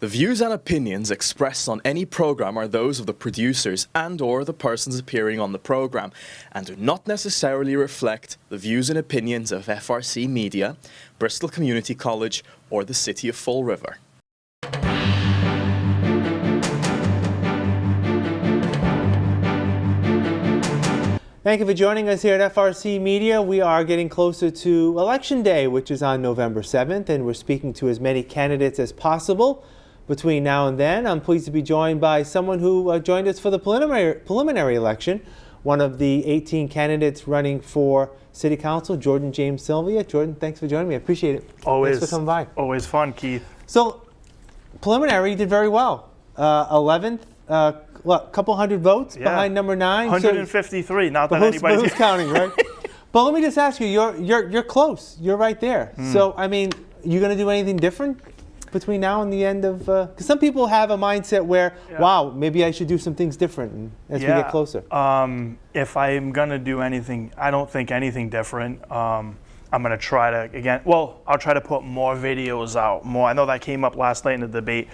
The views and opinions expressed on any program are those of the producers and/or the persons appearing on the program and do not necessarily reflect the views and opinions of FRC Media, Bristol Community College, or the City of Fall River. Thank you for joining us here at FRC Media. We are getting closer to Election Day, which is on November 7th, and we're speaking to as many candidates as possible between now and then. I'm pleased to be joined by someone who joined us for the preliminary election, one of the 18 candidates running for City Council, Jordan James Silvia. Jordan, thanks for joining me. I appreciate it. Always. Thanks for coming by. Always fun, Keith. So, preliminary, you did very well. 11th. A couple hundred votes behind number 9. 153. Not that anybody's who's counting, right? But let me just ask you, you're close. You're right there. So I mean, you going to do anything different between now and the end of? Because some people have a mindset where, wow, maybe I should do some things different as we get closer. If I'm going to do anything, I don't think anything different. I'm going to try to I'll try to put more videos out. More. I know that came up last night in the debate.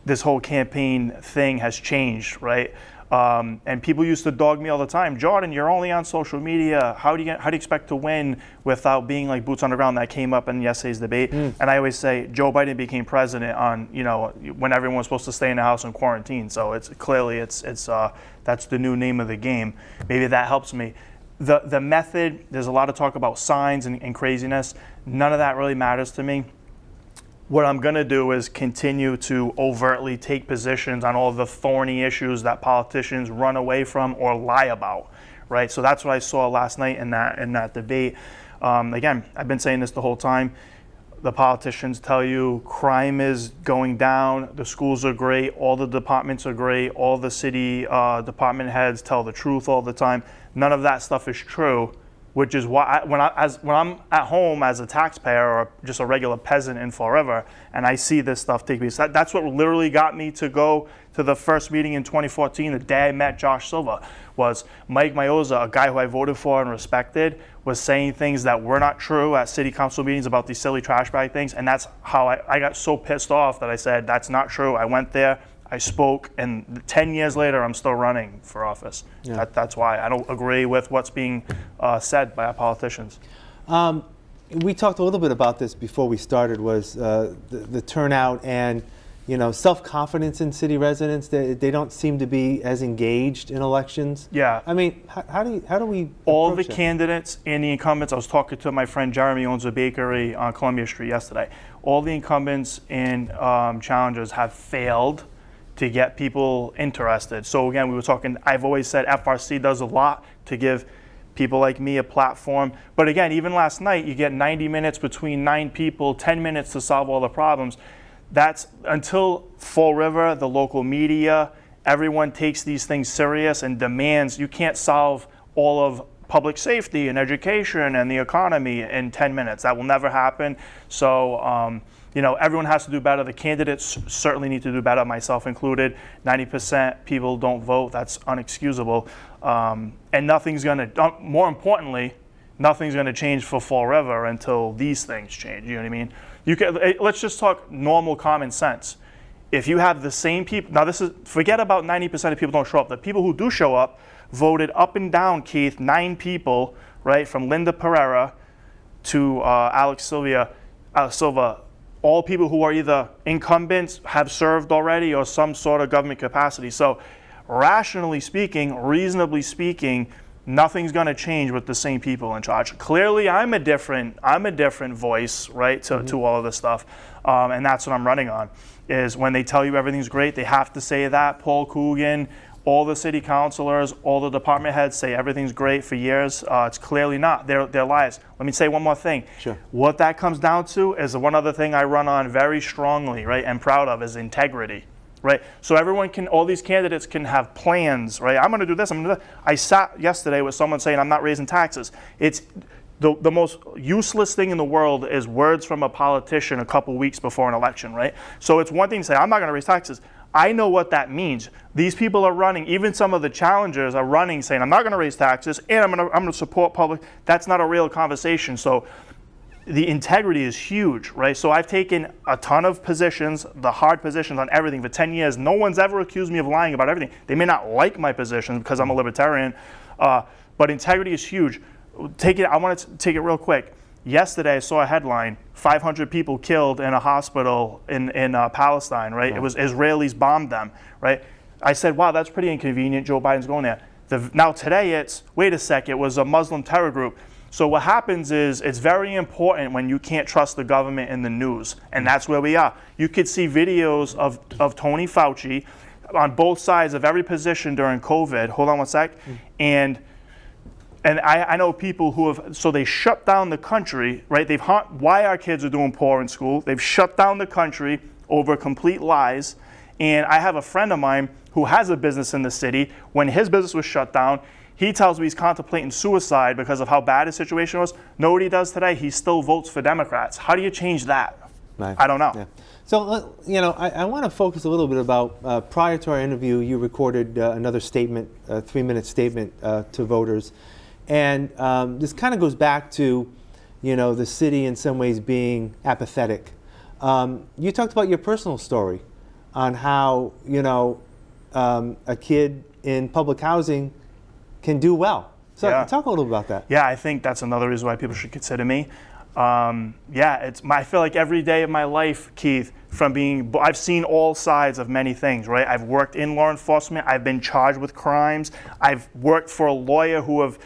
This whole campaign thing has changed, right? And people used to dog me all the time. Jordan, you're only on social media. How do you expect to win without being like boots on the ground? That came up in yesterday's debate. And I always say Joe Biden became president on, when everyone was supposed to stay in the house in quarantine. So it's clearly that's the new name of the game. Maybe that helps me. The method, there's a lot of talk about signs and craziness. None of that really matters to me. What I'm going to do is continue to overtly take positions on all the thorny issues that politicians run away from or lie about, right? So that's what I saw last night in that debate. Again, I've been saying this the whole time. The politicians tell you crime is going down, the schools are great, all the departments are great, all the city department heads tell the truth all the time. None of that stuff is true. Which is why when I'm at home as a taxpayer or just a regular peasant in Fall River and I see this stuff take place, that's what literally got me to go to the first meeting in 2014. The day I met Josh Silva was Mike Mioza, a guy who I voted for and respected, was saying things that were not true at city council meetings about these silly trash bag things. And that's how I got so pissed off that I said, that's not true. I went there. I spoke, and 10 years later, I'm still running for office. Yeah. That's why I don't agree with what's being said by our politicians. We talked a little bit about this before we started, was the turnout and self-confidence in city residents. They don't seem to be as engaged in elections. Yeah. I mean, how do we all the candidates and the incumbents? I was talking to my friend Jeremy, who owns a bakery on Columbia Street yesterday. All the incumbents and challengers have failed to get people interested. So again, we were talking, I've always said FRC does a lot to give people like me a platform. But again, even last night, you get 90 minutes between 9 people, 10 minutes to solve all the problems. That's until Fall River, the local media, everyone takes these things serious and demands. You can't solve all of public safety and education and the economy in 10 minutes. That will never happen. So, everyone has to do better. The candidates certainly need to do better, myself included. 90% people don't vote. That's unexcusable. And nothing's going to, more importantly, nothing's going to change for Fall River until these things change. You know what I mean? Let's just talk normal common sense. If you have the same people, now forget about 90% of people don't show up. The people who do show up voted up and down, Keith, 9 people, right, from Linda Pereira to Alex Silva, all people who are either incumbents, have served already, or some sort of government capacity. So rationally speaking, reasonably speaking, nothing's going to change with the same people in charge. Clearly, I'm a different voice, right, to all of this stuff. And that's what I'm running on, is when they tell you everything's great, they have to say that. Paul Coogan, all the city councilors, all the department heads say everything's great for years. It's clearly not. They're lies. Let me say one more thing. Sure. What that comes down to is one other thing I run on very strongly, right, and proud of, is integrity, right? So all these candidates can have plans, right? I'm going to do this, I'm going to do that. I sat yesterday with someone saying I'm not raising taxes. It's the most useless thing in the world is words from a politician a couple weeks before an election, right? So it's one thing to say, I'm not going to raise taxes. I know what that means. These people are running, even some of the challengers are running saying, I'm not going to raise taxes and I'm going to support public. That's not a real conversation. So the integrity is huge, right? So I've taken a ton of positions, the hard positions on everything for 10 years. No one's ever accused me of lying about everything. They may not like my positions because I'm a libertarian, but integrity is huge. I want to take it real quick. Yesterday, I saw a headline, 500 people killed in a hospital in Palestine, right? It was Israelis bombed them, right? I said, wow, that's pretty inconvenient. Joe Biden's going there. Now today it's, wait a sec, it was a Muslim terror group. So what happens is it's very important when you can't trust the government and the news, and that's where we are. You could see videos of Tony Fauci on both sides of every position during COVID. Hold on one sec. And I know people who have, so they shut down the country, right? Why our kids are doing poor in school. They've shut down the country over complete lies. And I have a friend of mine who has a business in the city. When his business was shut down, he tells me he's contemplating suicide because of how bad his situation was. Know what he does today? He still votes for Democrats. How do you change that? Right. I don't know. Yeah. So, I want to focus a little bit about, prior to our interview, you recorded another statement, a 3-minute statement to voters. And this kind of goes back to, the city in some ways being apathetic. You talked about your personal story on how, a kid in public housing can do well. So talk a little about that. Yeah, I think that's another reason why people should consider me. I feel like every day of my life, Keith, I've seen all sides of many things, right? I've worked in law enforcement. I've been charged with crimes. I've worked for a lawyer who have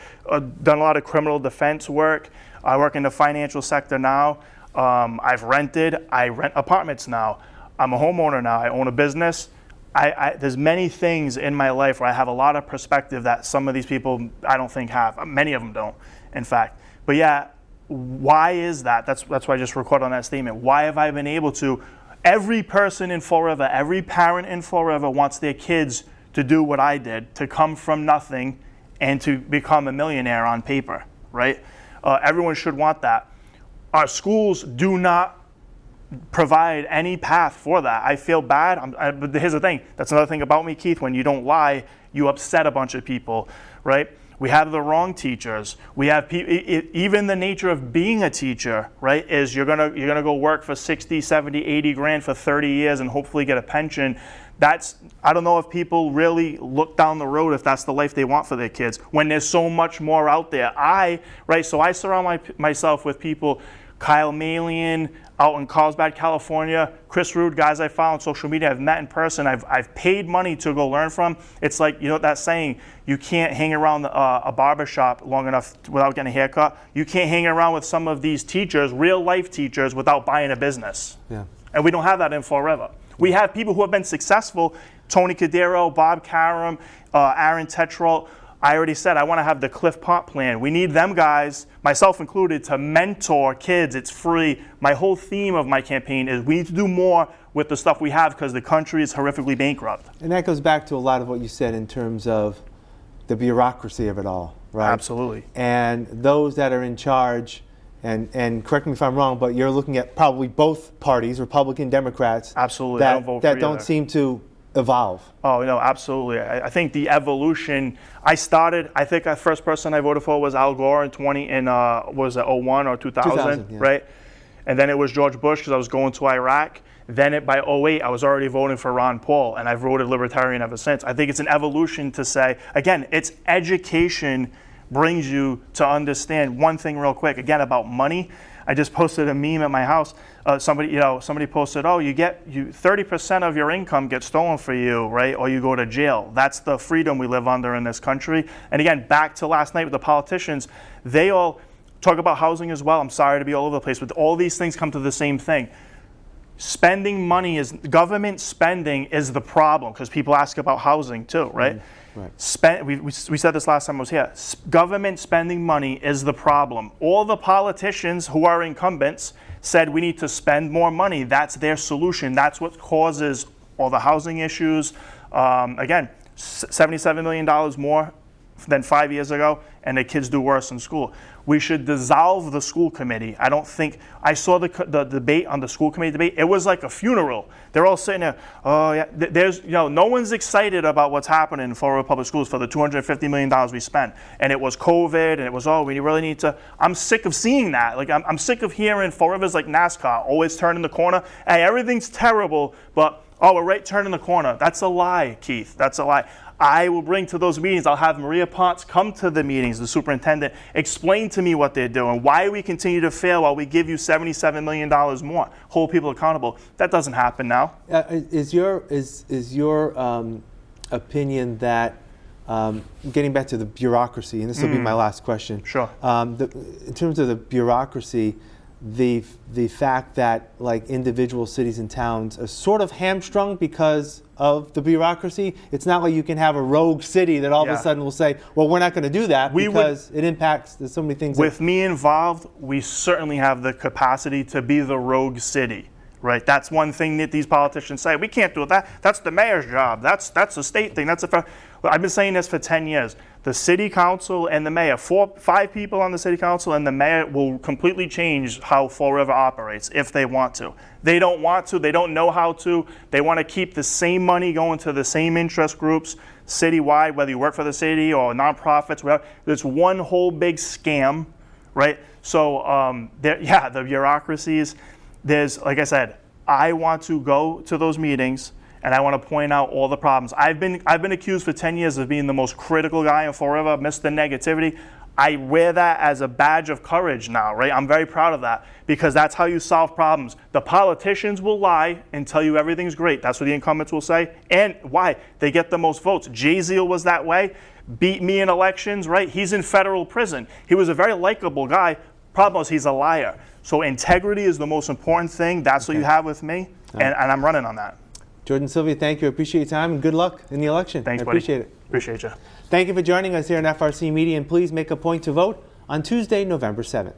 done a lot of criminal defense work. I work in the financial sector now. I've rented. I rent apartments now. I'm a homeowner now. I own a business. There's many things in my life where I have a lot of perspective that some of these people I don't think have. Many of them don't, in fact. But yeah, why is that? That's why I just recorded on that statement. Why have I been able to? Every person in Fall River, every parent in Fall River wants their kids to do what I did, to come from nothing and to become a millionaire on paper, right? Everyone should want that. Our schools do not provide any path for that. I feel bad, but here's the thing. That's another thing about me, Keith. When you don't lie, you upset a bunch of people, right? We have the wrong teachers. We have even the nature of being a teacher, right, is you're gonna go work for 60, 70, 80 grand for 30 years and hopefully get a pension. I don't know if people really look down the road if that's the life they want for their kids when there's so much more out there. So I surround myself with people, Kyle Malian out in Carlsbad, California, Chris Rude, guys I follow on social media, I've met in person, I've paid money to go learn from. It's like, that saying, you can't hang around a barber shop long enough without getting a haircut. You can't hang around with some of these teachers, real life teachers, without buying a business. Yeah. And we don't have that in Fall River. We have people who have been successful, Tony Cadero, Bob Karam, Aaron Tetrault. I already said I want to have the Cliff Pot plan. We need them guys, myself included, to mentor kids. It's free. My whole theme of my campaign is we need to do more with the stuff we have because the country is horrifically bankrupt. And that goes back to a lot of what you said in terms of the bureaucracy of it all, right? Absolutely. And those that are in charge, and correct me if I'm wrong, but you're looking at probably both parties, Republican, Democrats. Absolutely. That don't seem to evolve. Oh, no, absolutely. I think the evolution, I think the first person I voted for was Al Gore in was it 01 or 2000, yeah. Right? And then it was George Bush because I was going to Iraq. Then by 08, I was already voting for Ron Paul, and I've voted Libertarian ever since. I think it's an evolution to say, again, it's education brings you to understand one thing real quick, again, about money. I just posted a meme at my house. Somebody posted, 30% of your income gets stolen for you, right? Or you go to jail. That's the freedom we live under in this country. And again, back to last night with the politicians, they all talk about housing as well. I'm sorry to be all over the place, but all these things come to the same thing. Government spending is the problem because people ask about housing too, right? Right. We said this last time I was here. Government spending money is the problem. All the politicians who are incumbents said we need to spend more money. That's their solution. That's what causes all the housing issues. Again, $77 million more than 5 years ago, and the kids do worse in school. We should dissolve the school committee. I don't think, I saw the debate on the school committee debate. It was like a funeral. They're all sitting there, oh yeah, there's, no one's excited about what's happening in Fall River Public Schools for the $250 million we spent. And it was COVID, and it was, we really need to, I'm sick of seeing that. Like, I'm sick of hearing Fall River's like NASCAR, always turning the corner. Hey, everything's terrible, but, we're right turning the corner. That's a lie, Keith, that's a lie. I will bring to those meetings, I'll have Maria Potts come to the meetings, the superintendent, explain to me what they're doing, why we continue to fail while we give you $77 million more, hold people accountable. That doesn't happen now. Is your opinion that, getting back to the bureaucracy, and this will be my last question. Sure. In terms of the bureaucracy, the fact that like individual cities and towns are sort of hamstrung because of the bureaucracy. It's not like you can have a rogue city that all of a sudden will say, well, we're not going to do that because it impacts, there's so many things. With me involved, we certainly have the capacity to be the rogue city, right? That's one thing that these politicians say. We can't do that. That's the mayor's job. That's a state thing. I've been saying this for 10 years. The city council and the mayor, 5 people on the city council and the mayor will completely change how Fall River operates if they want to. They don't want to, they don't know how to. They want to keep the same money going to the same interest groups citywide, whether you work for the city or nonprofits, whatever. There's one whole big scam, right? So the bureaucracies, there's, like I said, I want to go to those meetings and I want to point out all the problems. I've been accused for 10 years of being the most critical guy in Fall River, Mr. Negativity. I wear that as a badge of courage now, right? I'm very proud of that because that's how you solve problems. The politicians will lie and tell you everything's great. That's what the incumbents will say. And why? They get the most votes. Jay Zeal was that way, beat me in elections, right? He's in federal prison. He was a very likable guy. Problem is he's a liar. So integrity is the most important thing. That's what you have with me, and I'm running on that. Jordan Silvia, thank you. I appreciate your time and good luck in the election. Thanks, buddy. Appreciate it. Appreciate you. Thank you for joining us here on FRC Media, and please make a point to vote on Tuesday, November 7th.